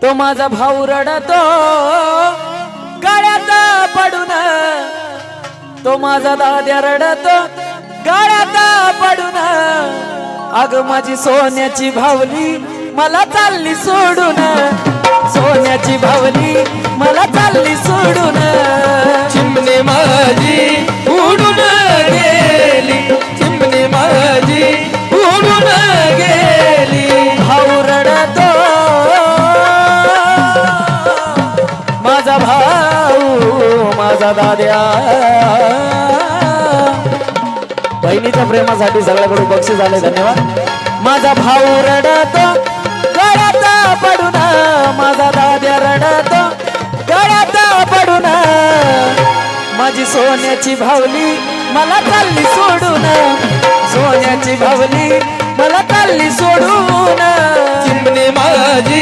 तो माझा भाऊ रडतो गाड्यात पडून, तो माझा दाद्या रडतो गाड्यात पडून। अग माझी सोन्याची भावली मला चालली सोडून, सोन्याची भावली मला चालली सोडून। चिमणे माझी उडून गेली, चिमणे माझी उडून गेली। भाऊ रडतो माझा भाऊ माझा दाद्या। बहिणीच्या प्रेमासाठी सगळ्याकडून बक्षीस आले, धन्यवाद। माझा भाऊ रडतो गळ्यात पडून, माझा दाद्या रडतो गळ्यात पडून। माझी सोन्याची भावली मला चालली सोडून, सोन्याची भावली मला चालली सोडून। चिमणे माझी